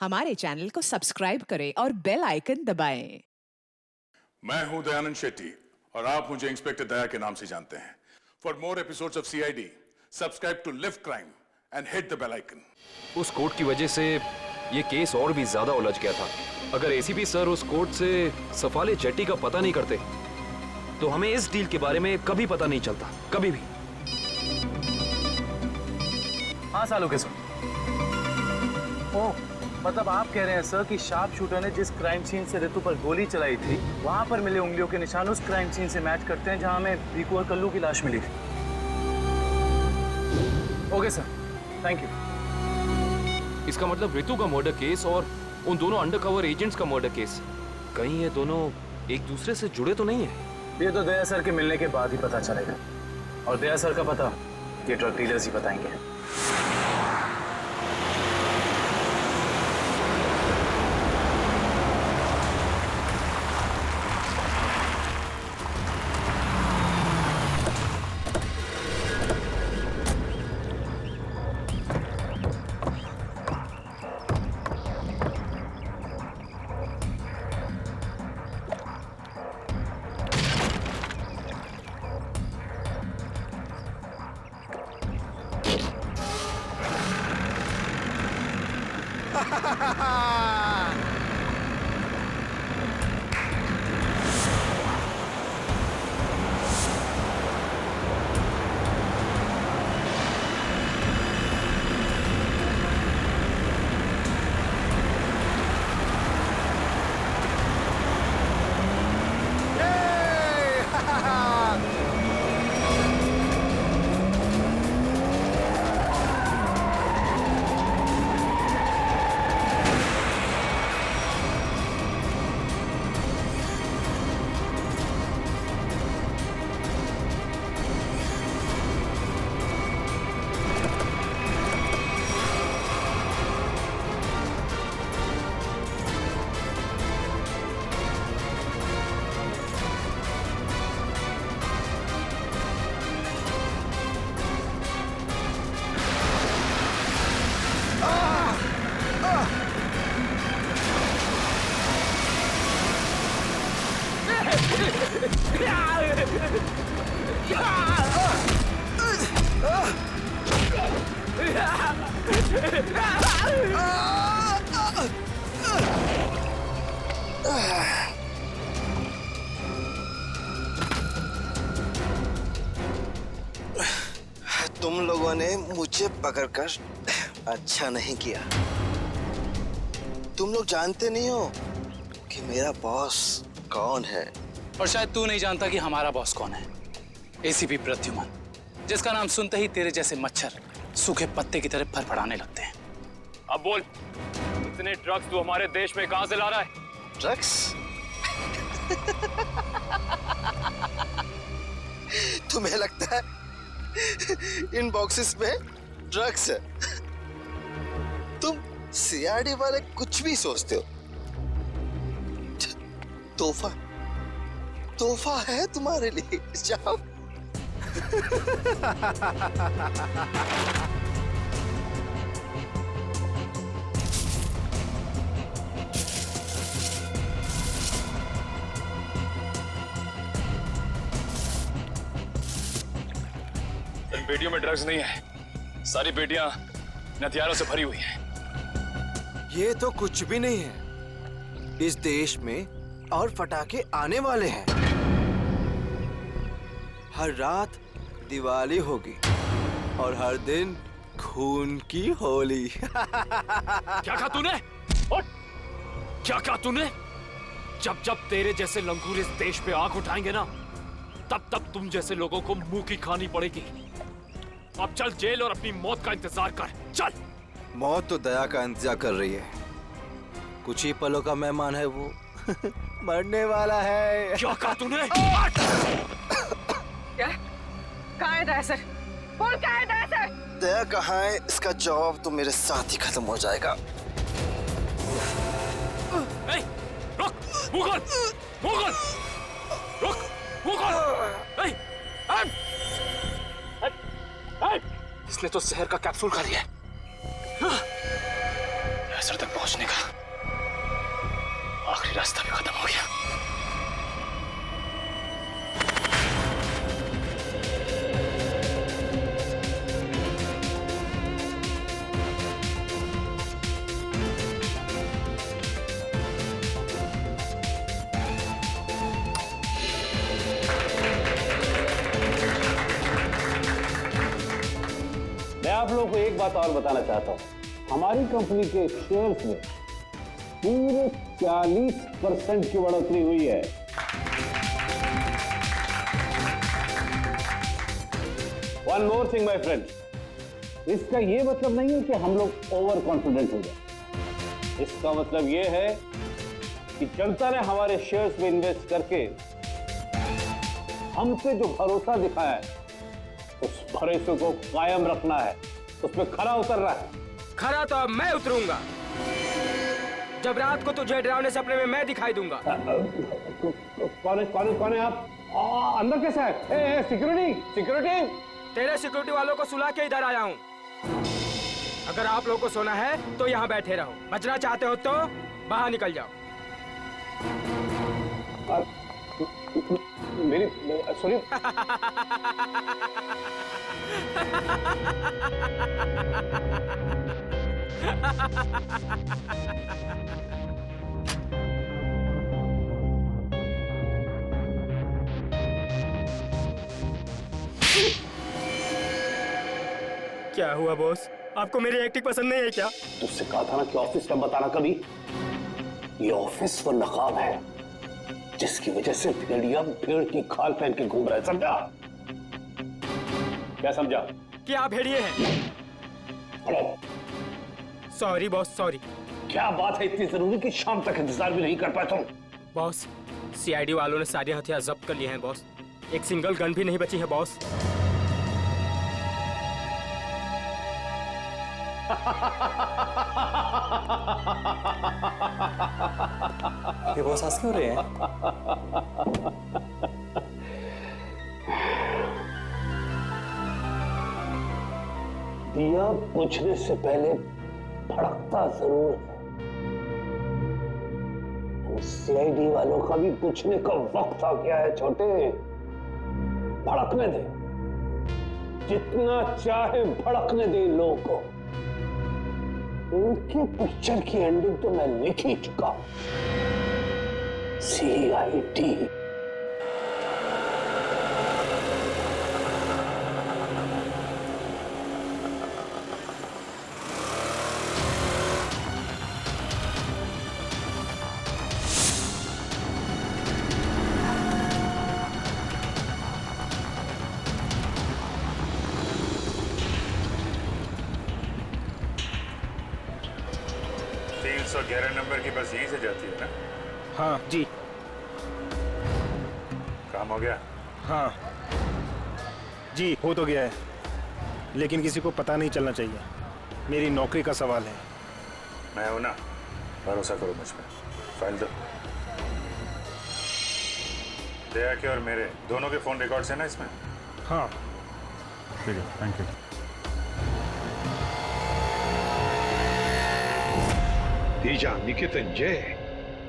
हमारे चैनल को सब्सक्राइब करें और बेल आइकन दबाएं। मैं हूं दयानंद शेट्टी और आप मुझे इंस्पेक्टर दया के नाम से जानते हैं। For more episodes of CID subscribe to lift crime and hit the bell icon. उस कोर्ट की वजह से ये केस और भी ज्यादा उलझ गया था। अगर एसीपी सर उस कोर्ट से सफाले जेट्टी का पता नहीं करते तो हमें इस डील के बारे में कभी पता नहीं चलता, कभी भी। हाँ सालों के सर। ओह, मतलब आप कह रहे हैं सर कि शार्प शूटर ने जिस क्राइम सीन से रितु पर गोली चलाई थी वहां पर मिले उंगलियों के निशान उस क्राइम सीन से मैच करते हैं जहां हमें रिकू और कल्लू की लाश मिली थी। Okay sir, thank you. इसका मतलब रितु का मर्डर केस और उन दोनों अंडरकवर एजेंट्स का मर्डर केस, कहीं ये दोनों एक दूसरे से जुड़े तो नहीं है? ये तो दया सर के मिलने के बाद ही पता चलेगा, और दया सर का पता ये ड्रग डीलर्स ही बताएंगे। तुम लोगों ने मुझे पकड़कर अच्छा नहीं किया। तुम लोग जानते नहीं हो कि मेरा बॉस कौन है। और शायद तू नहीं जानता कि हमारा बॉस कौन है। एसीपी प्रद्युमन, जिसका नाम सुनते ही तेरे जैसे मच्छर सूखे पत्ते की तरह फड़फड़ाने लगते हैं। अब बोल, इतने ड्रग्स तू हमारे देश में कहां से ला रहा है? ड्रग्स? तुम्हें लगता है इन बॉक्सेस में ड्रग्स है? तुम सीआईडी वाले कुछ भी सोचते हो। तोहफा तोहफा है तुम्हारे लिए, जाओ। इन पेटियों में ड्रग्स नहीं है, सारी पेटियां हथियारों से भरी हुई हैं। ये तो कुछ भी नहीं है। इस देश में और पटाखे आने वाले हैं। हर रात दिवाली होगी और हर दिन खून की होली। क्या कहा तूने? क्या कहा तूने? जब जब तेरे जैसे लंगूर इस देश पे आंख उठाएंगे ना, तब तब तुम जैसे लोगों को मुंह की खानी पड़ेगी। अब चल जेल और अपनी मौत का इंतजार कर, चल। मौत तो दया का इंतजार कर रही है। कुछ ही पलों का मेहमान है वो। मरने वाला है। क्या कहा तूने? क्या? कहाँ है दया सर? बोल, कहाँ है दया सर? दया कहाँ है, इसका जवाब तो मेरे साथ ही खत्म हो जाएगा। रुक, मुगल, मुगल, रुक, मुगल। इसने तो जहर का कैप्सूल खा लिया है। असर तक पहुंचने का लोगों को एक बात और बताना चाहता हूं। हमारी कंपनी के शेयर्स में पूरे 40% की बढ़ोतरी हुई है। One more thing my friend, इसका यह मतलब नहीं है कि हम लोग ओवर कॉन्फिडेंट हो जाए। इसका मतलब यह है कि जनता ने हमारे शेयर्स में इन्वेस्ट करके हम पे जो भरोसा दिखाया है, उस भरोसे को कायम रखना है, उसमें खरा उतरना है। खरा तो अब मैं उतरूंगा, जब रात को तुझे डरावने सपने में मैं दिखाई दूंगा। कौन है आप? अंदर कैसे है? Security security. तेरे सिक्योरिटी वालों को सुला के इधर आया हूँ। अगर आप लोगों को सोना है तो यहाँ बैठे रहो, बचना चाहते हो तो बाहर निकल जाओ। मेरी सॉरी। क्या हुआ बॉस, आपको मेरी एक्टिंग पसंद नहीं है क्या? तुझसे कहा था ना कि ऑफिस में बताना कभी। ये ऑफिस वो नकाब है जिसकी वजह से भेड़िया भेड़ की खाल पहन के घूम रहा है, समझा? क्या समझा? कि आप भेड़िए हैं। Sorry boss, sorry. क्या बात है इतनी जरूरी कि शाम तक इंतजार भी नहीं कर पाए तुम? बॉस, सीआईडी वालों ने सारे हथियार जब्त कर लिए हैं बॉस। एक सिंगल गन भी नहीं बची है बॉस। ये बॉस हंस क्यों रहे हैं? दिया बुझने से पहले भड़कता जरूर है। सीआईडी वालों का भी बुझने का वक्त आ गया है छोटे। भड़कने दे, जितना चाहे भड़कने दे इन लोगों को। उनके पिक्चर की एंडिंग तो मैं लिख ही चुका हूं। सीआईडी। नंबर की बस यहीं से जाती है ना? हाँ जी। काम हो गया? हाँ जी, हो तो गया है, लेकिन किसी को पता नहीं चलना चाहिए। मेरी नौकरी का सवाल है। मैं हूं ना, भरोसा करो मुझ पे। फाइल दो। दया के और मेरे दोनों के फोन रिकॉर्ड्स हैं ना इसमें? हाँ ठीक है, थैंक यू। तेजा, निकेतन, जय,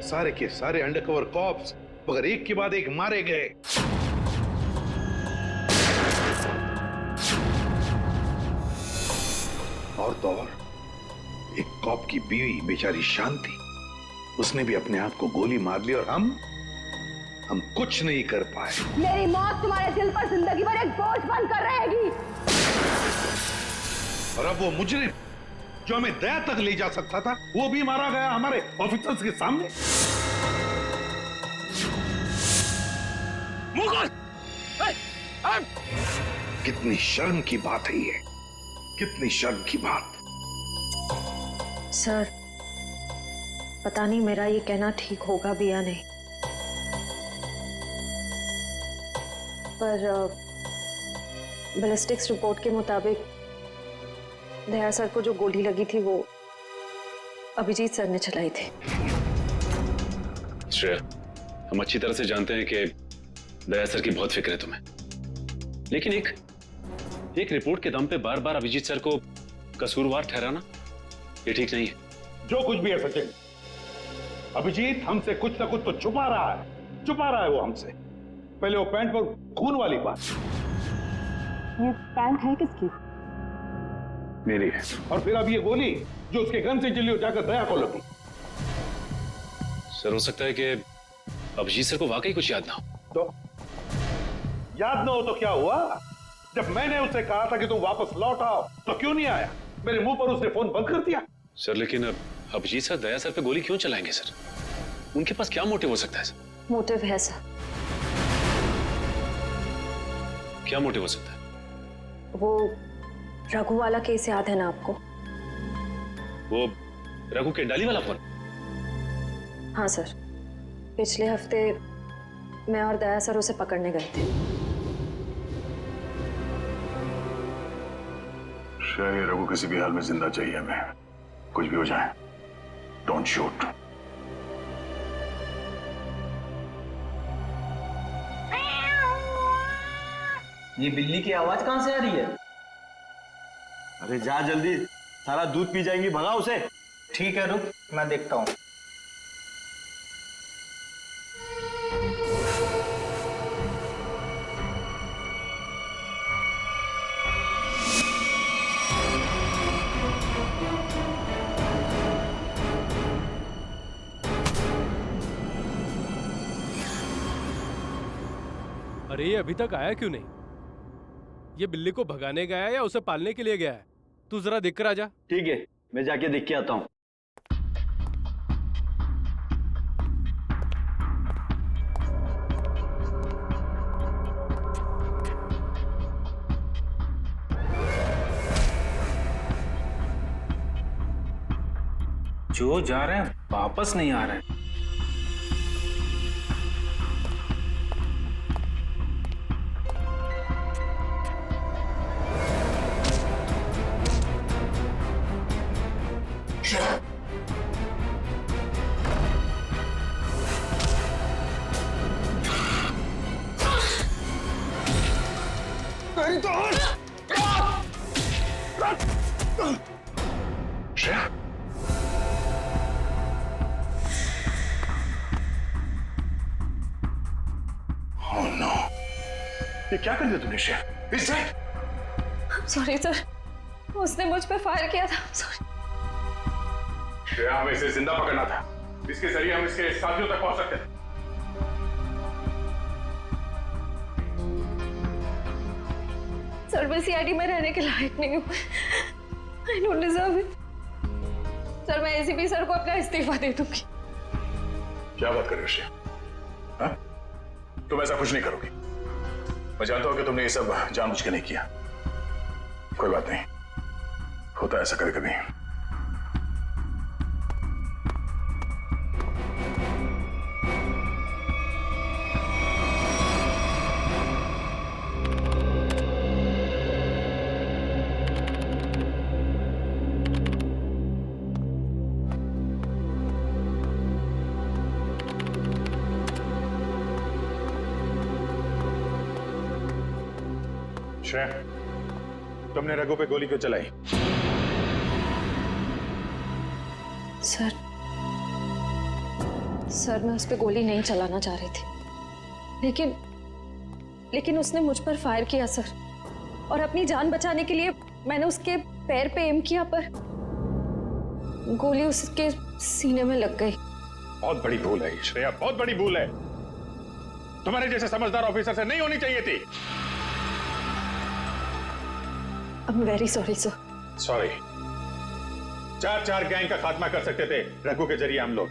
सारे के सारे अंडरकवर कॉप्स मगर एक के बाद एक मारे गए। और तो और एक कॉप की बीवी बेचारी शांति, उसने भी अपने आप को गोली मार ली और हम कुछ नहीं कर पाए। मेरी मौत तुम्हारे दिल पर जिंदगी भर एक बोझ बनकर रहेगी। और अब वो मुजरिम जो हमें दया तक ले जा सकता था, वो भी मारा गया हमारे ऑफिसर्स के सामने। कितनी शर्म की बात है ये, कितनी शर्म की बात। सर, पता नहीं मेरा ये कहना ठीक होगा भी या नहीं, पर बैलिस्टिक्स रिपोर्ट के मुताबिक दया सर को जो गोली लगी थी वो अभिजीत सर ने चलाई थी। श्रेया, हम अच्छी तरह से जानते हैं कि दया सर की बहुत फिक्र है तुम्हें, लेकिन एक रिपोर्ट के दम पे बार बार अभिजीत सर को कसूरवार ठहराना ये ठीक नहीं है। जो कुछ भी है सचिन, अभिजीत हमसे कुछ ना कुछ तो छुपा रहा है वो हमसे। पहले वो पैंट पर खून वाली बात। ये पैंट है किसकी? मेरी है। और फिर अब ये गोली जो उसके गन से चली हो जाकर दया को लगी। सर, हो सकता है कि अभिजीत सर को वाकई कुछ याद ना हो। तो याद ना हो तो क्या हुआ? जब मैंने उससे कहा था कि तुम वापस लौट आओ तो क्यों नहीं आया? मेरे मुंह पर उसने फोन बंद कर दिया। सर लेकिन अब अभिजीत सर दया सर पे गोली क्यों चलाएंगे सर? उनके पास क्या मोटिव हो सकता है सर? मोटिव है सर। क्या मोटिव हो सकता है? वो रघु वाला केस याद है ना आपको? वो रघु के डाली वाला फोन? हाँ सर, पिछले हफ्ते मैं और दया सर उसे पकड़ने गए थे। शायद रघु किसी भी हाल में जिंदा चाहिए हमें, कुछ भी हो जाए। Don't shoot. ये बिल्ली की आवाज कहां से आ रही है? अरे जा जल्दी, सारा दूध पी जाएंगी, भगा उसे। ठीक है रुक, मैं देखता हूं। अरे ये अभी तक आया क्यों नहीं? ये बिल्ली को भगाने गया है या उसे पालने के लिए गया है? तू जरा देख कर आ जा। ठीक है, मैं जाके देख के आता हूं। जो जा रहे हैं वापस नहीं आ रहे हैं। श्रेया, oh no, ये क्या कर दिया तूने Shreya? Is that? Sorry sir, उसने मुझ पे फायर किया था। सॉरी। श्रेया, हमें इसे जिंदा पकड़ना था, इसके जरिए हम इसके साथियों तक पहुंच सकते थे। सर मैं सीआईडी में रहने के लायक नहीं हूँ। I don't deserve it. Sir मैं एसीपी सर को अपना इस्तीफा दे दूंगी। क्या बात कर रही हो श्रेया? हाँ? तुम ऐसा कुछ नहीं करोगी। मैं जानता हूं कि तुमने ये सब जानबूझ के नहीं किया। कोई बात नहीं, होता है ऐसा कभी कभी। श्रेया, तुमने रघु पे गोली क्यों चलाई? सर मैं उस पे गोली नहीं चलाना चाह रही थी, लेकिन उसने मुझ पर फायर किया सर, और अपनी जान बचाने के लिए मैंने उसके पैर पे एम किया, पर गोली उसके सीने में लग गई। बहुत बड़ी भूल है श्रेया, बहुत बड़ी भूल है। तुम्हारे जैसे समझदार ऑफिसर से नहीं होनी चाहिए थी। I'm very sorry sir। Sorry. 4 gang का खात्मा कर सकते थे रघु के जरिए हम लोग।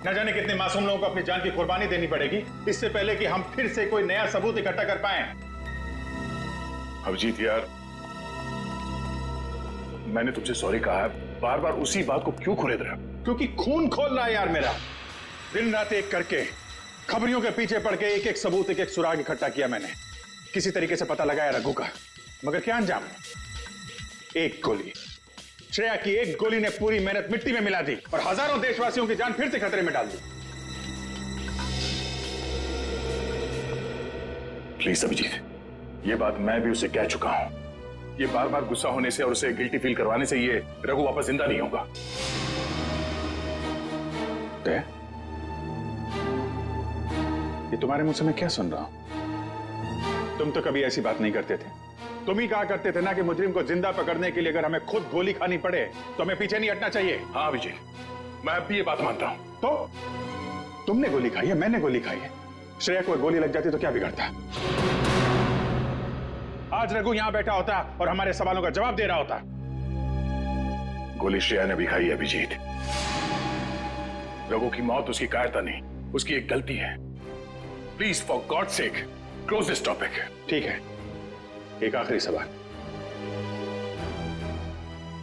न जाने कितने मासूम लोगों को अपनी जान की कुर्बानी देनी पड़ेगी इससे पहले कि हम फिर से कोई नया सबूत इकट्ठा कर पाए। अभिजीत यार, मैंने तुमसे सॉरी कहा है, बार बार उसी बात को क्यों खुरेद रहे हो? क्योंकि खून खोल रहा है यार मेरा। दिन रात एक करके खबरियों के पीछे पड़ के एक एक सबूत, एक एक सुराग इकट्ठा किया मैंने। किसी तरीके से पता लगाया रघु का, मगर क्या अंजाम? एक गोली, श्रेया की एक गोली ने पूरी मेहनत मिट्टी में मिला दी और हजारों देशवासियों की जान फिर से खतरे में डाल दी। प्लीज अभिजीत, ये बात मैं भी उसे कह चुका हूं। ये बार बार गुस्सा होने से और उसे गिल्टी फील करवाने से ये रघु वापस जिंदा नहीं होगा। ये तुम्हारे मुंह से मैं क्या सुन रहा हूं? तुम तो कभी ऐसी बात नहीं करते थे। तुम ही कहा करते थे ना कि मुजरिम को जिंदा पकड़ने के लिए अगर हमें खुद गोली खानी पड़े तो हमें पीछे नहीं हटना चाहिए। हाँ अभिजीत, मैं अब भी ये बात मानता हूं। तो तुमने गोली खाई है, मैंने गोली खाई है। श्रेया को गोली लग जाती तो क्या बिगड़ता? आज रघु यहां बैठा होता और हमारे सवालों का जवाब दे रहा होता। गोली श्रेया ने भी खाई है अभिजीत। रघु की मौत उसकी कायरता नहीं, उसकी एक गलती है। Please for God sake close this topic. ठीक है, एक आखिरी सवाल।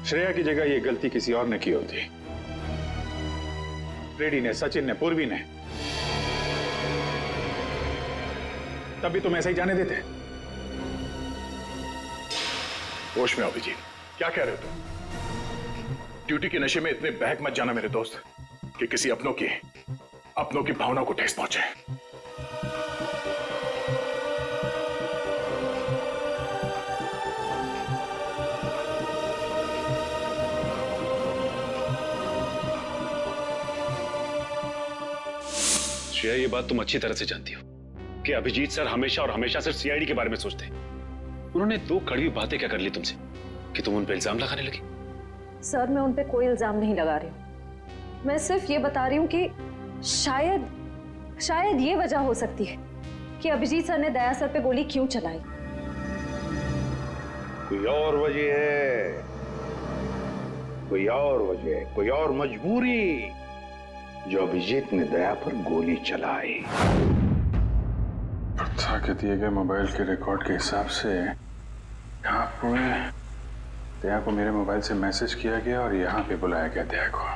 श्रेया की जगह ये गलती किसी और ने की होती, रेड्डी ने, सचिन ने, पूर्वी ने, तब भी तुम ऐसा ही जाने देते? होश में अभिजीत, क्या कह रहे हो तुम? ड्यूटी के नशे में इतने बहक मत जाना मेरे दोस्त कि किसी अपनों की भावनाओं को ठेस पहुंचे। श्रेया, ये बात तुम अच्छी तरह से जानती हो कि अभिजीत सर हमेशा और हमेशा सिर्फ सीआईडी के बारे में सोचते हैं। उन्होंने 2 कड़वी बातें क्या कर ली तुमसे कि तुम उन पे इल्जाम लगाने लगी? सर, मैं उन पे कोई इल्जाम नहीं लगा रही हूँ। मैं सिर्फ ये बता रही हूँ कि शायद ये वजह हो सकती है कि अभिजीत सर ने दया सर पे गोली क्यों चलाई। कोई और वजह है, कोई और वजह, कोई और मजबूरी जो अभिजीत ने दया पर गोली चलाई। प्रथा के दिए गए मोबाइल के रिकॉर्ड के हिसाब से यहाँ पर दया को मेरे मोबाइल से मैसेज किया गया और यहाँ पे बुलाया गया दया को।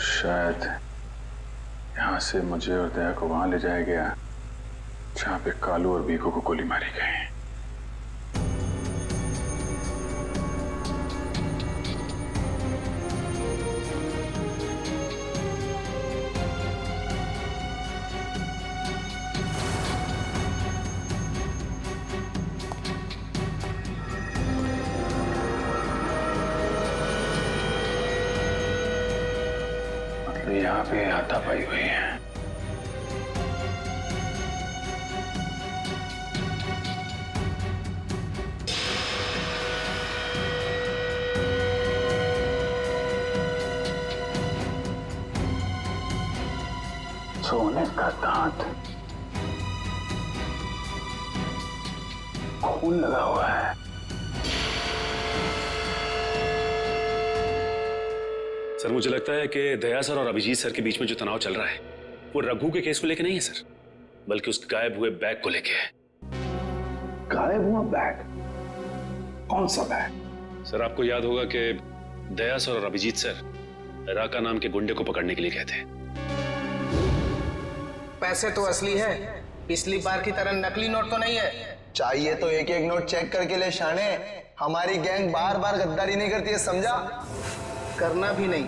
शायद यहाँ से मुझे और दया को वहां ले जाया गया जहाँ पे कालू और बीकू को गोली मारी गई। यहाँ पे हाथापाई हुई है। सोने का दांत, खून लगा हुआ है। सर, मुझे लगता है कि दया सर और अभिजीत सर के बीच में जो तनाव चल रहा है वो रघु के केस को लेके नहीं है सर, बल्कि उस गायब हुए बैग को लेके है। गायब हुआ बैग? कौन सा बैग? सर, आपको याद होगा कि दया सर और अभिजीत सर राका नाम के गुंडे को पकड़ने के लिए गए थे। पैसे तो असली है, पिछली बार की तरह नकली नोट तो नहीं है। चाहिए तो एक एक नोट चेक करके ले शाने। हमारी गैंग बार बार गद्दारी नहीं करती है, समझा? करना भी नहीं,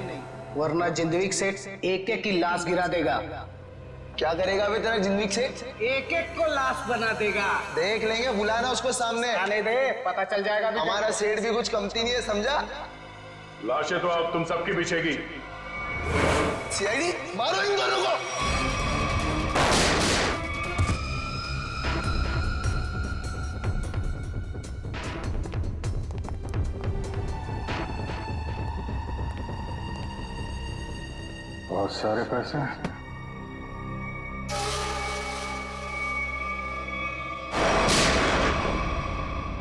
वरना जिंदगी सेठ एक एक की लाश गिरा देगा। क्या करेगा बे तेरा जिंदगी से? एक एक को लाश बना देगा। देख लेंगे, बुलाना उसको सामने। आने दे, पता चल जाएगा। हमारा सेठ भी कुछ कमती नहीं है, समझा? लाशें तो अब तुम सबकी बिछेगी। सीआईडी, मारो इन दोनों को। बहुत सारे पैसे।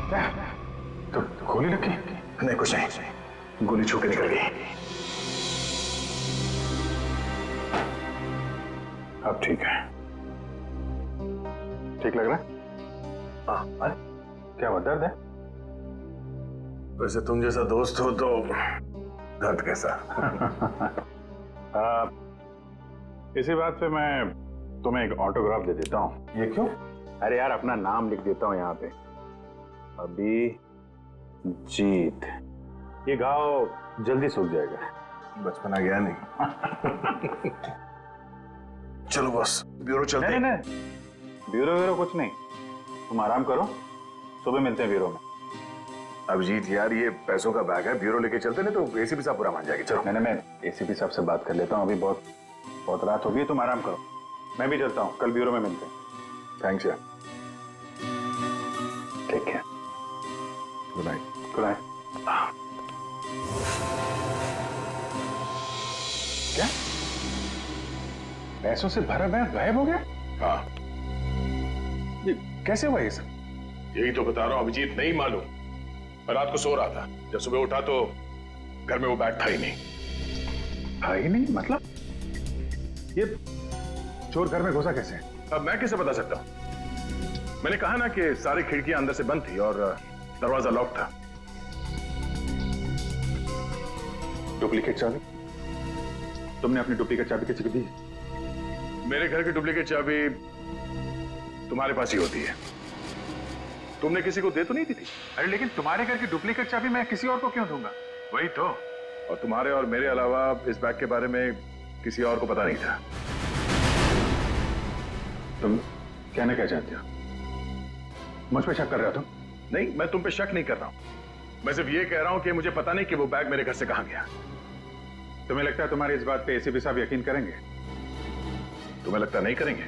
क्या? तो गोली लगी? नहीं, कुछ नहीं, गोली छू के निकल गई। अब ठीक है, ठीक लग रहा है? हाँ। अरे क्या हुआ, दर्द है? वैसे तुम जैसा दोस्त हो तो दर्द कैसा? इसी बात पे मैं तुम्हें एक ऑटोग्राफ दे देता हूँ। ये क्यों? अरे यार, अपना नाम लिख देता हूँ यहाँ पे, अभिजीत। ये घाव जल्दी सूख जाएगा। बचपना गया नहीं। चलो बस, ब्यूरो चलते हैं। नहीं, ब्यूरो कुछ नहीं, तुम आराम करो, सुबह मिलते हैं ब्यूरो में। अभिजीत यार, ये पैसों का बैग है, ब्यूरो लेके चलते नहीं तो एसीपी साहब पूरा मान जाएगी। चलो। नहीं, मैं एसीपी साहब से बात कर लेता हूँ, अभी बहुत रात हो गई, तुम आराम करो, मैं भी चलता हूँ, कल ब्यूरो में मिलते हैं। थैंक्स यार, take care, good night. Good night. क्या पैसों से भरा बैग गायब हो गया? हाँ। ये कैसे हुआ ये सब? यही तो बता रहा हूं अभिजीत, नहीं मालूम। मैं रात को सो रहा था, जब सुबह उठा तो घर में वो बैग था ही नहीं। था ही नहीं मतलब? ये चोर घर में घुसा कैसे? अब मैं कैसे बता सकता हूं? मैंने कहा ना कि सारी खिड़कियां अंदर से बंद थी और दरवाजा लॉक था। डुप्लीकेट चाबी? तुमने अपनी डुप्लीकेट चाबी किसी को दी? मेरे घर की डुप्लीकेट चाबी तुम्हारे पास ही होती है। तुमने किसी को दे तो नहीं दी थी? अरे लेकिन तुम्हारे घर की डुप्लीकेट चाबी मैं किसी और को क्यों दूंगा? वही तो। और तुम्हारे और मेरे अलावा इस बैग के बारे में किसी और को पता नहीं था। तुम कहना क्या चाहते हो? मुझ पे शक कर रहे हो तुम? नहीं, मैं तुम पे शक नहीं कर रहा हूं। मैं सिर्फ ये कह रहा हूं कि मुझे पता नहीं कि वो बैग मेरे घर से कहां गया। तुम्हें लगता है तुम्हारी इस बात पे एसीपी साहब यकीन करेंगे? तुम्हें लगता नहीं करेंगे?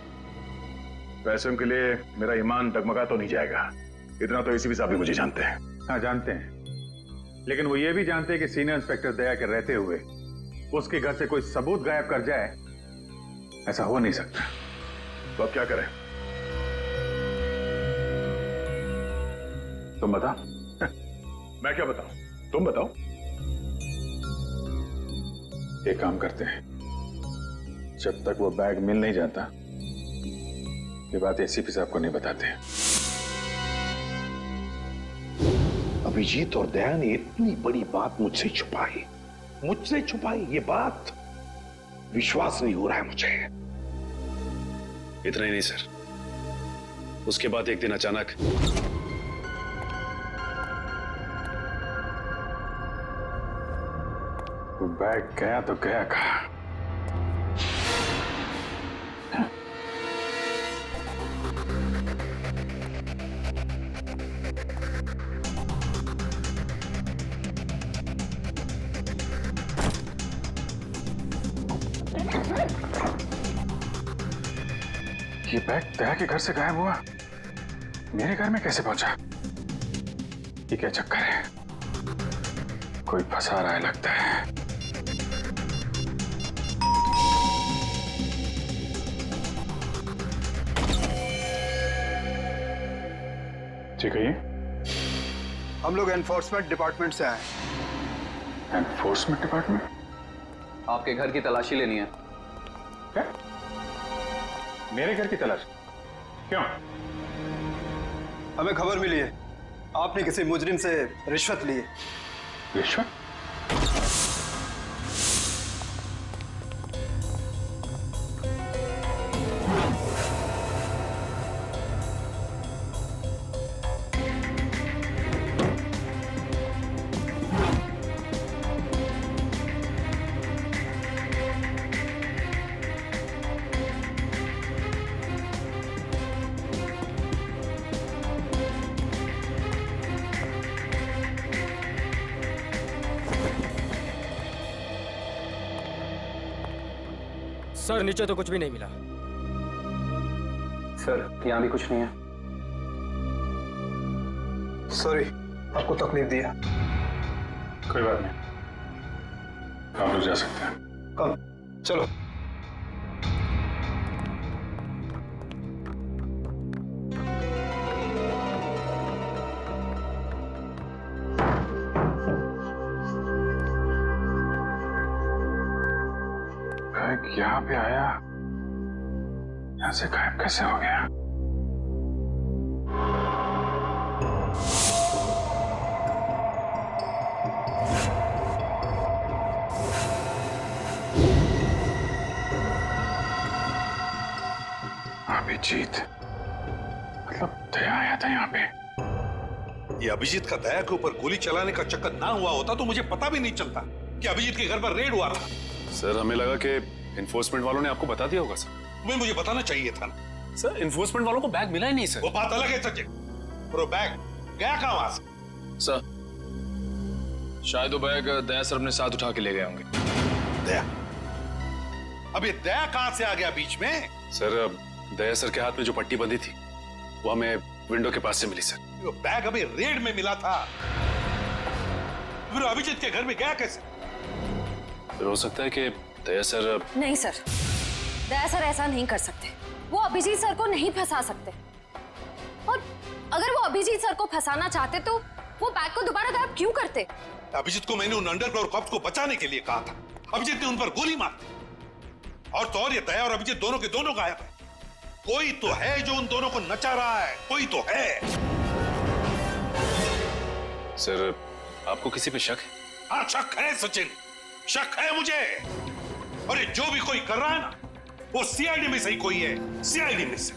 पैसों के लिए मेरा ईमान डगमगा तो नहीं जाएगा। इतना तो एसीपी साहब भी मुझे जानते हैं। हाँ जानते हैं, लेकिन वो ये भी जानते हैं कि सीनियर इंस्पेक्टर दया के रहते हुए उसके घर से कोई सबूत गायब कर जाए, ऐसा हो नहीं सकता। तो अब क्या करें? तुम बताओ। मैं क्या बताऊं? तुम बताओ। एक काम करते हैं, जब तक वो बैग मिल नहीं जाता ये बात एसीपी साहब को नहीं बताते। अभिजीत और दया ने इतनी बड़ी बात मुझसे छुपाई, ये बात विश्वास नहीं हो रहा है मुझे। इतना ही नहीं सर, उसके बाद एक दिन अचानक वो बैग गया तो गया कहाँ? ये बैग दया के घर से गायब हुआ, मेरे घर में कैसे पहुंचा? ये क्या चक्कर है? कोई फंसा रहा है लगता है। ठीक है, ये हम लोग एनफोर्समेंट डिपार्टमेंट से आए। Enforcement department? आपके घर की तलाशी लेनी है। क्या? मेरे घर की तलाश? क्यों? हमें खबर मिली है आपने किसी मुजरिम से रिश्वत ली है। रिश्वत? सर नीचे तो कुछ भी नहीं मिला। सर यहाँ भी कुछ नहीं है। सॉरी आपको तकलीफ दिया। कोई बात नहीं, आप लोग जा सकते हैं। कम चलो। यहाँ पे आया, यहाँ से गायब कैसे हो गया? अभिजीत, मतलब दया आया था यहाँ पे? ये अभिजीत का दया के ऊपर गोली चलाने का चक्कर ना हुआ होता तो मुझे पता भी नहीं चलता कि अभिजीत के घर पर रेड हुआ था। सर हमें लगा कि इन्फोर्समेंट वालों ने आपको बता दिया होगा सर। तुम्हें मुझे बताना चाहिए था ना। सर इन्फोर्समेंट वालों को बैग मिला ही नहीं सर। वो बात अलग है सचिन, और वो बैग गया कहां वहां से? सर शायद वो बैग दया सर अपने साथ उठा के ले गए होंगे। दया? अब ये दया कहां से आ गया बीच में? सर दया सर के हाथ में जो पट्टी बंधी थी वो हमें विंडो के पास से मिली सर। वो बैग अभी रेड में मिला था, फिर अभिजीत के घर में गया कैसे? फिर हो सकता है कि दया सर। नहीं सर, दया सर ऐसा नहीं कर सकते। वो अभिजीत सर को नहीं फंसा सकते। और अगर वो अभिजीत सर को फंसाना चाहते तो वो बैग को दोबारा गायब क्यों करते? अभिजीत को मैंने उन अंडरग्राउंड कॉप्स को बचाने के लिए कहा था। अभिजीत ने उन पर गोली मार दी। और तो और ये दया और अभिजीत दोनों के दोनों गायब है। कोई तो है जो उन दोनों को नचा रहा है, कोई तो है। सर, आपको किसी पे शक है? हाँ, शक है सचिन, शक है मुझे। और ये जो भी कोई कर रहा है ना, वो सीआईडी में से ही कोई है, सीआईडी में से।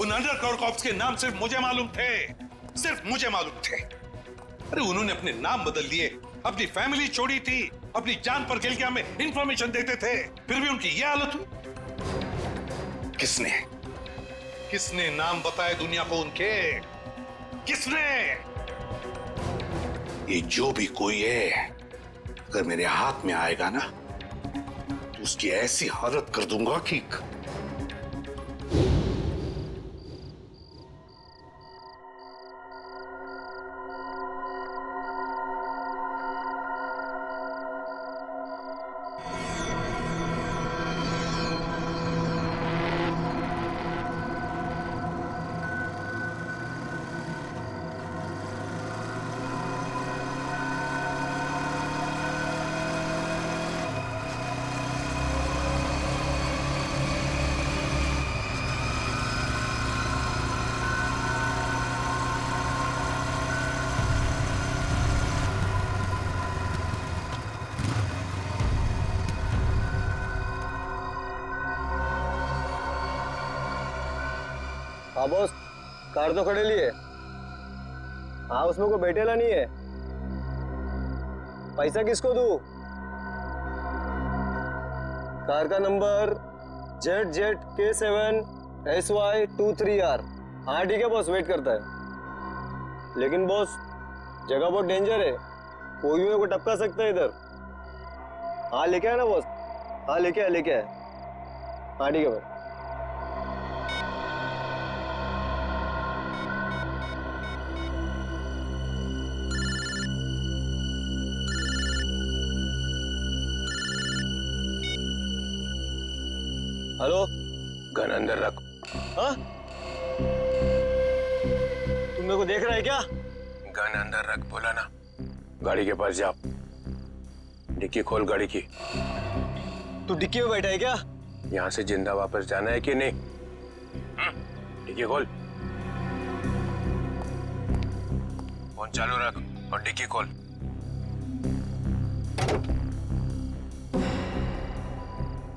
उन अंडरग्राउंड कॉप्स के नाम सिर्फ मुझे मालूम थे, सिर्फ मुझे मालूम थे। अरे उन्होंने अपने नाम बदल दिए, अपनी फैमिली छोड़ी थी, अपनी जान पर खेल के हमें इंफॉर्मेशन देते थे, फिर भी उनकी यह हालत हुई। किसने किसने नाम बताए दुनिया को उनके? किसने? ये जो भी कोई है, अगर मेरे हाथ में आएगा ना तो उसकी ऐसी हालत कर दूंगा कि हाँ बॉस, कार तो खड़े लिए। हाँ, उसमें कोई बैठेला नहीं है। पैसा किसको दूं? कार का नंबर ZZK7SY23R। हाँ ठीक है बॉस, वेट करता है। लेकिन बॉस, जगह बहुत डेंजर है, कोई भी मेरे को टपका सकता है इधर। हाँ लेके आया ना बॉस? हाँ लेके आया, लेके आया। हाँ ठीक है भाई। हेलो, गन अंदर रख। हाँ? तुम मेरे को देख रहा है क्या? गन अंदर रख बोला ना। गाड़ी के पास जा, डिक्की खोल गाड़ी की। तू डिक्की में बैठा है क्या? यहाँ से जिंदा वापस जाना है कि नहीं? डिक्की खोल। फोन चालू रख और डिक्की खोल।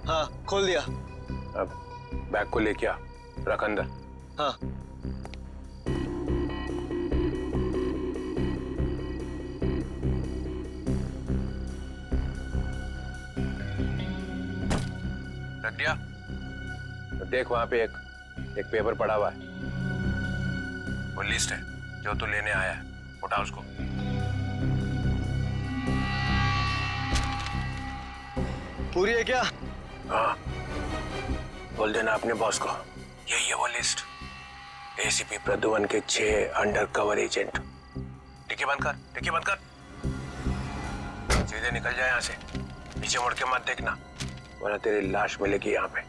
हाँ, खोल दिया। अब बैग को लेके आ, रख अंदर। हाँ। रख दिया? तो देख वहां पे एक पेपर पड़ा हुआ है, वो लिस्ट है जो तू लेने आया है। उठा उसको। पूरी है क्या? हाँ, बोल देना अपने बॉस को, यही है वो लिस्ट। एसीपी प्रद्युमन के 6 अंडरकवर एजेंट। डिक्की बंद कर, डिक्की बंद कर। सीधे निकल जाए यहाँ से, पीछे मुड़ के मत देखना, वरना तेरी लाश मिलेगी यहाँ पे।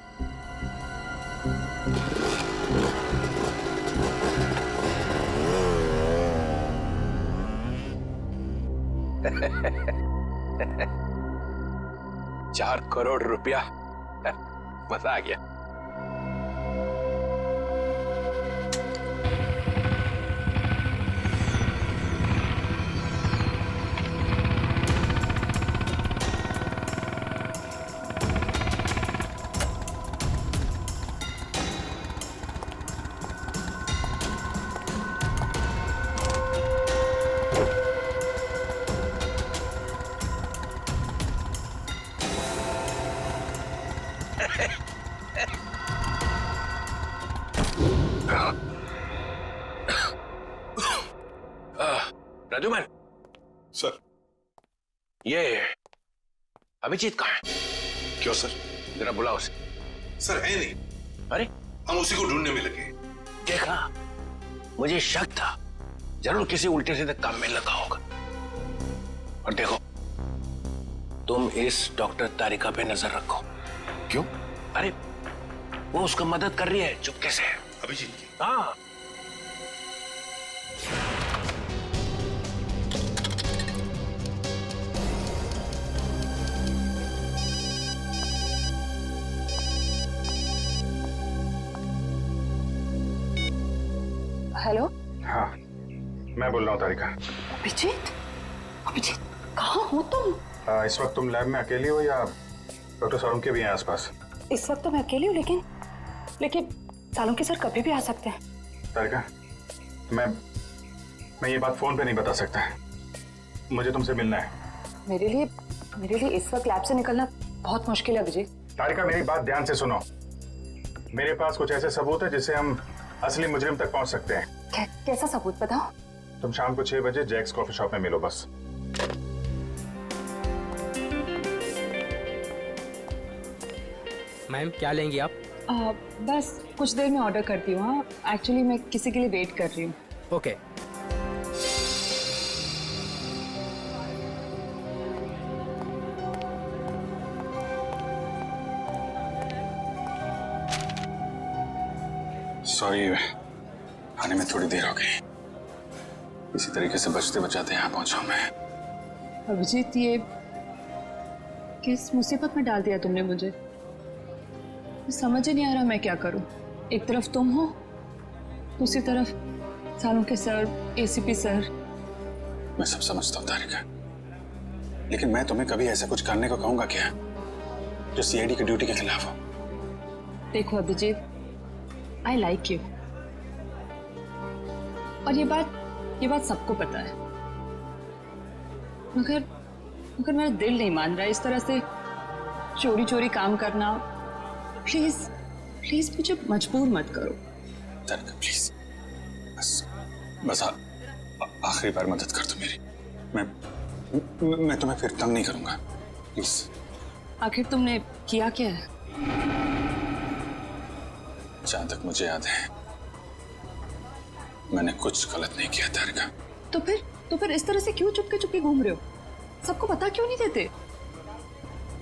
₹4 करोड़ मजा आ गया। प्रद्युमन सर, ये अभिजीत कहाँ है? क्यों सर? जरा बुलाओ उसे। सर है नहीं। अरे, हम उसी को ढूंढने में लगे। देखा, मुझे शक था, जरूर किसी उल्टे सीधे काम में लगा होगा। और देखो, तुम इस डॉक्टर तारिका पे नजर रखो। क्यों? अरे, वो उसका मदद कर रही है चुपके से। अभिजीत की? हाँ। हेलो। हाँ, मैं बोल रहा हूँ तारिका। अभिजीत, अभिजीत कहाँ हो तुम? इस वक्त तुम लैब में अकेली हो या डॉक्टर सालुंके भी हैं आसपास? इस वक्त तो मैं अकेली हूँ, लेकिन सालुंके सर कभी भी आ सकते हैं। तारिका, मैं ये बात फोन पे नहीं बता सकता। मुझे तुमसे मिलना है। मेरे लिए इस वक्त लैब से निकलना बहुत मुश्किल है अभिजीत। तारिका, मेरी बात ध्यान से सुनो। मेरे पास कुछ ऐसे सबूत है जिससे हम असली मुजरिम तक पहुंच सकते हैं। कैसा सबूत बताओ? तुम शाम को 6 बजे जैक्स कॉफी शॉप में मिलो बस। मैम क्या लेंगी आप? बस कुछ देर में ऑर्डर करती हूँ। हाँ, एक्चुअली मैं किसी के लिए वेट कर रही हूँ। ओके। सॉरी, आने में थोड़ी देर हो गई। इसी तरीके से बचते बचाते यहाँ पहुंचा हूं मैं। अभिजीत, ये किस मुसीबत में डाल दिया तुमने मुझे? समझ ही नहीं आ रहा मैं क्या करूं। एक तरफ तुम हो, दूसरी तरफ सालुंके सर, एसीपी सर। मैं सब समझता हूँ तारिका, लेकिन मैं तुम्हें कभी ऐसा कुछ करने को कहूंगा क्या जो सीआईडी की ड्यूटी के खिलाफ हो? देखो अभिजीत, आई लाइक यू, और ये बात सबको पता है, मगर मेरा दिल नहीं मान रहा इस तरह से चोरी चोरी काम करना। प्लीज मुझे मजबूर मत करो। तारिका प्लीज, बस आखिरी बार मदद कर दो मेरी। मैं तुम्हें फिर तंग नहीं करूंगा, प्लीज। आखिर तुमने किया क्या है? जहां तक मुझे याद है मैंने कुछ गलत नहीं किया तारिका। तो फिर इस तरह से क्यों चुपके घूम रहे हो? सबको बता क्यों नहीं देते?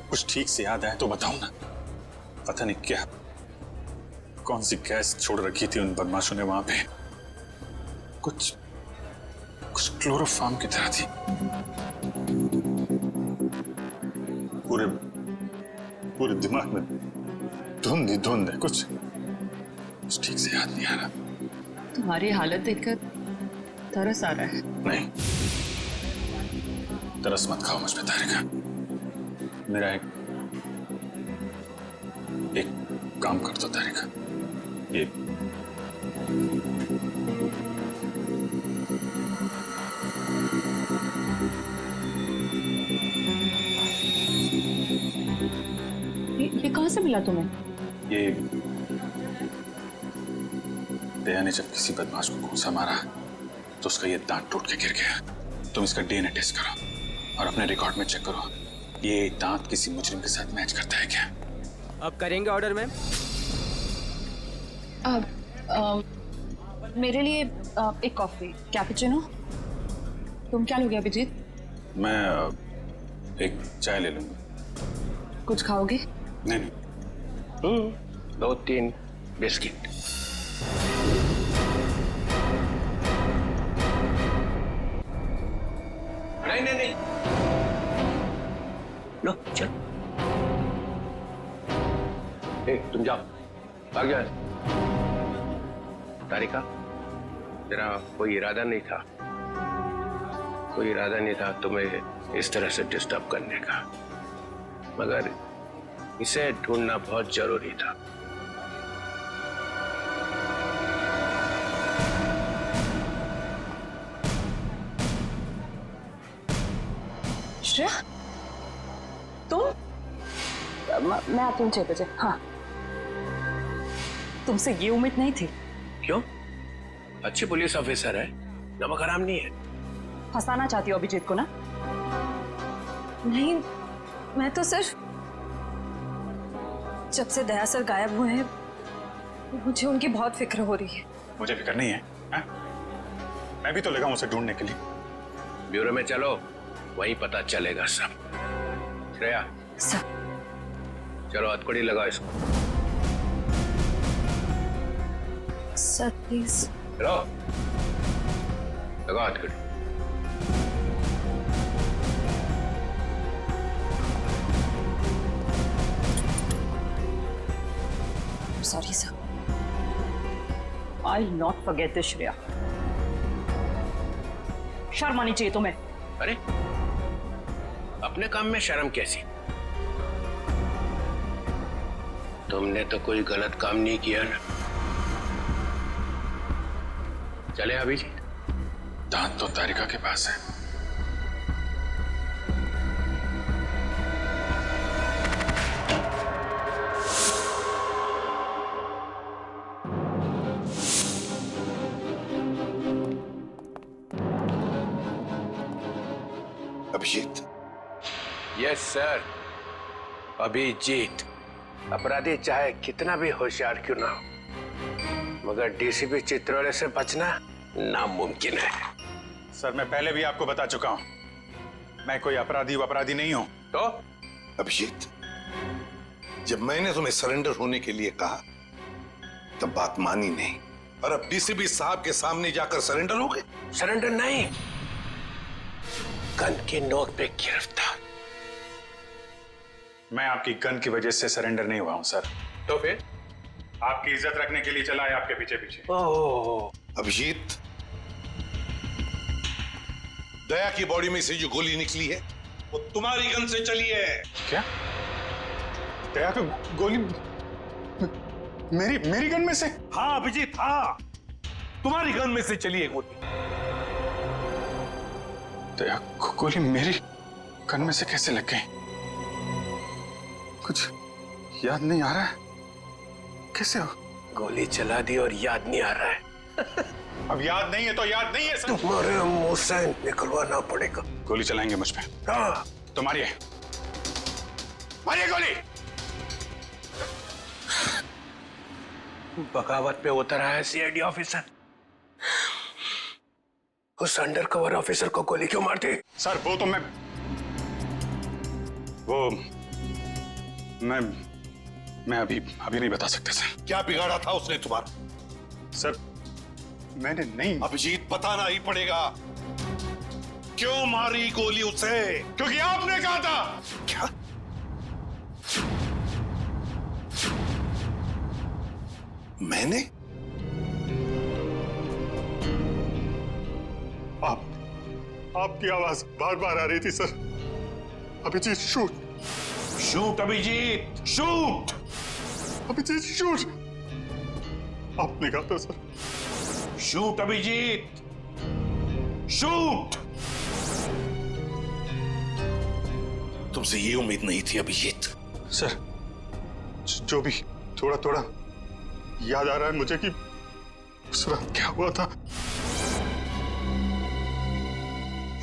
कुछ ठीक से याद आए तो बताओ ना। पता नहीं क्या, कौन सी गैस छोड़ रखी थी उन बदमाशों ने वहां पे। कुछ क्लोरोफॉर्म की तरह थी। पूरे दिमाग में धुंध है। कुछ ठीक से याद नहीं आ रहा। तुम्हारी हालत देखकर तरस आ रहा है। नहीं, तरस मत खाओ मुझ पे तारिका। मेरा एक काम कर दो तारिका। ये कहां से मिला तुम्हें? ये दया ने जब किसी बदमाश को घूंसा मारा तो उसका ये दांत टूट के गिर गया। तुम इसका डीएनए टेस्ट करो और अपने रिकॉर्ड में चेक करो, ये दांत किसी मुजरिम के साथ मैच करता है क्या? अब करेंगे ऑर्डर मैम? मेरे लिए एक कॉफी कैपुचिनो। तुम क्या लोगे अभिजीत? मैं एक चाय ले लूंगा। कुछ खाओगे? नहीं। 2-3 बिस्किट। नहीं। लो चल। तुम जाओ, भाग जाओ। तारिका, तेरा कोई इरादा नहीं था तुम्हें इस तरह से डिस्टर्ब करने का, मगर इसे ढूंढना बहुत जरूरी था। श्रेया, तुम? मैं आती हूँ 6 बजे। हाँ, तुमसे ये उम्मीद नहीं थी। क्यों? अच्छी पुलिस ऑफिसर है, नमक हराम नहीं है। फंसाना चाहती हो अभिजीत को ना? नहीं, मैं तो सिर्फ जब से दया सर गायब हुए हैं मुझे उनकी बहुत फिक्र हो रही है। मुझे फिक्र नहीं है, हा? मैं भी तो लगा हूं उसे ढूंढने के लिए। ब्यूरो में चलो, वहीं पता चलेगा सब। श्रेया, सब चलो हथकड़ी लगाओ इसको। Sir please. हेलो, लगा हाथ cut. Sorry sir. I not forget this Shreya. शर्म आनी चाहिए तुम्हें। अरे अपने काम में शर्म कैसी? तुमने तो कोई गलत काम नहीं किया ना। चले अभिजीत। दांत तो तारिका के पास है। अभिजीत। Yes sir, Abhijeet. अपराधी चाहे कितना भी होशियार क्यों ना हो, मगर डीसीपी चित्रोले से बचना नामुमकिन है। सर मैं पहले भी आपको बता चुका हूं, मैं कोई अपराधी नहीं हूं। तो अभिजीत, जब मैंने तुम्हें सरेंडर होने के लिए कहा तब बात मानी नहीं, और अब डीसीपी साहब के सामने जाकर सरेंडर हो गए। सरेंडर नहीं, गन की नोक पे गिरफ्तार। मैं आपकी गन की वजह से सरेंडर नहीं हुआ हूं सर। तो फिर? आपकी इज्जत रखने के लिए चला है आपके पीछे पीछे। ओह अभिजीत, दया की बॉडी में से जो गोली निकली है वो तुम्हारी गन से चली है। क्या? दया को गोली मेरी गन में से? हाँ अभिजीत, हाँ, तुम्हारी गन में से चली है गोली। दया को गोली मेरी गन में से कैसे लग गई? कुछ याद नहीं आ रहा है। कैसे हो? गोली चला दी और याद नहीं आ रहा है। अब याद नहीं है तो याद नहीं है सर। तुम्हारे मुंह से निकलवाना पड़ेगा। गोली चलाएंगे मुझ पे। हाँ। तो मारिए गोली। बगावत पे उतर आया सीआईडी ऑफिसर। उस अंडरकवर ऑफिसर को गोली क्यों मारती? सर वो तो मैं अभी नहीं बता सकते सर। क्या बिगाड़ा था उसने तुम्हारा? सर मैंने नहीं। अभिजीत, बताना ही पड़ेगा। क्यों मारी गोली उसे? क्योंकि आपने कहा था। क्या? मैंने? आपकी आवाज बार बार आ रही थी sir. Abhijeet shoot. Shoot Abhijeet, shoot. Abhijeet shoot. आपने कहा था सर। Shoot Abhijeet, shoot. तुमसे ये उम्मीद नहीं थी अभिजीत। सर जो भी थोड़ा थोड़ा याद आ रहा है मुझे कि उस रात क्या हुआ था।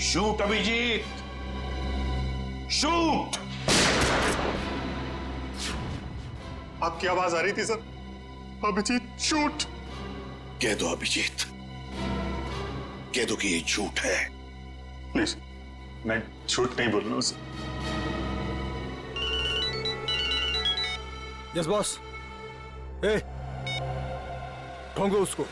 Shoot Abhijeet, shoot. आपकी आवाज आ रही थी सर। अभिजीत शूट। कह दो अभिजीत, कह दो कि ये झूठ है। नहीं सर, मैं झूठ नहीं बोल रहा हूं सर। Yes boss. ए, ढूंढो उसको।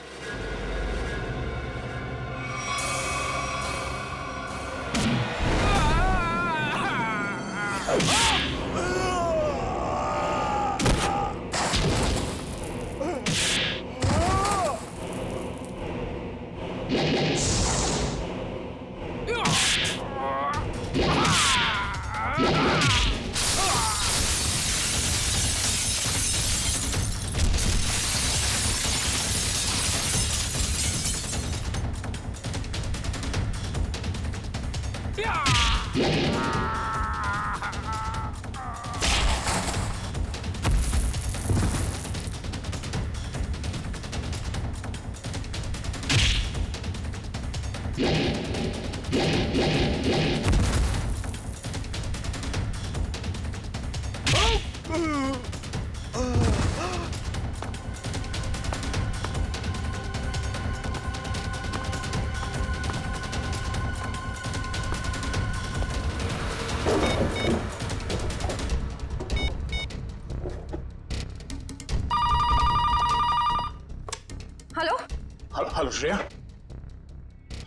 हेलो श्रेया।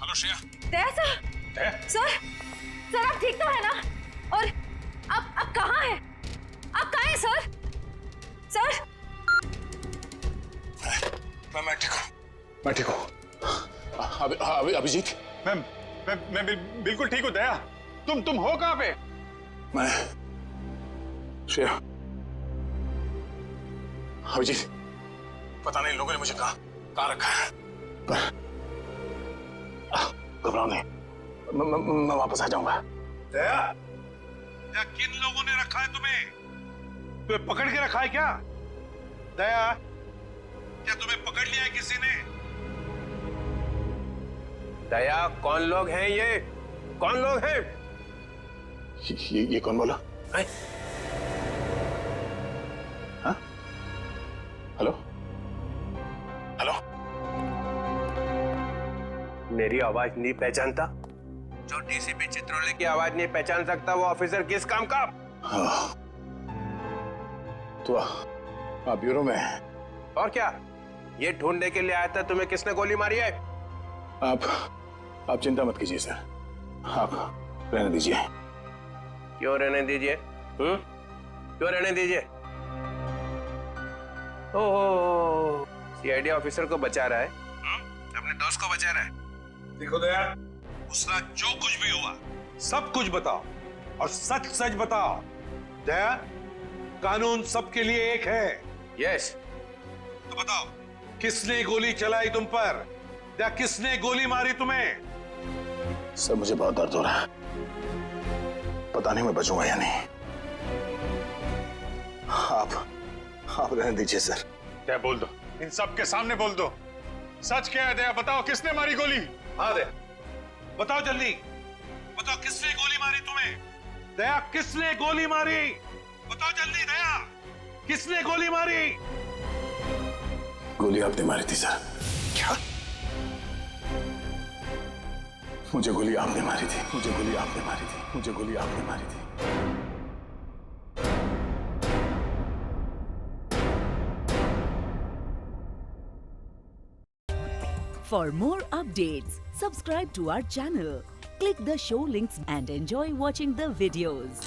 हेलो श्रेया। दया सर। दया? सर आप ठीक तो है ना? और आप कहाँ हैं? आप कहाँ हैं सर? सर मैं ठीक हूँ। अभिजीत, मैं बिल्कुल ठीक हूँ। दया, तुम हो कहाँ पे? मैं श्रेया, अभिजीत, पता नहीं लोगों ने मुझे कहाँ रखा है, पर घबराओ नहीं, मैं वापस आ जाऊंगा। दया, किन लोगों ने रखा है तुम्हें? तुम्हें पकड़ के रखा है क्या? दया, क्या तुम्हें पकड़ लिया है किसी ने? दया, कौन लोग हैं ये? कौन लोग हैं? ये कौन बोला? हाँ? हेलो? मेरी आवाज नहीं पहचानता? जो डीसीपी चित्रोले की आवाज नहीं पहचान सकता, वो ऑफिसर किस काम का? हाँ। तो आप ब्यूरो में हैं? और क्या? ये ढूंढने के लिए आया था तुम्हें किसने गोली मारी है? आप चिंता मत कीजिए सर, आप रहने दीजिए। क्यों रहने दीजिए? क्यों रहने दीजिए? ओह, सीआईडी ऑफिसर को बचा रहा है, अपने दोस्त को बचा रहा है। देखो दया, उसका जो कुछ भी हुआ सब कुछ बताओ और सच सच बताओ। दया, कानून सबके लिए एक है। यस। तो बताओ, किसने गोली चलाई तुम पर? या किसने गोली मारी तुम्हें? सर मुझे बहुत दर्द हो रहा है, पता नहीं मैं बचूंगा या नहीं। आप रहने दीजिए सर। दया बोल दो, इन सब के सामने बोल दो, सच क्या है? दया बताओ, किसने मारी गोली? हाँ दया, बताओ जल्दी, बताओ किसने गोली मारी तुम्हें? दया, किसने गोली मारी? बताओ जल्दी दया, किसने गोली मारी? गोली आपने मारी थी सर। क्या? मुझे गोली आपने मारी थी, मुझे गोली आपने मारी थी, मुझे गोली आपने मारी थी। For more updates, subscribe to our channel, click the show links and enjoy watching the videos.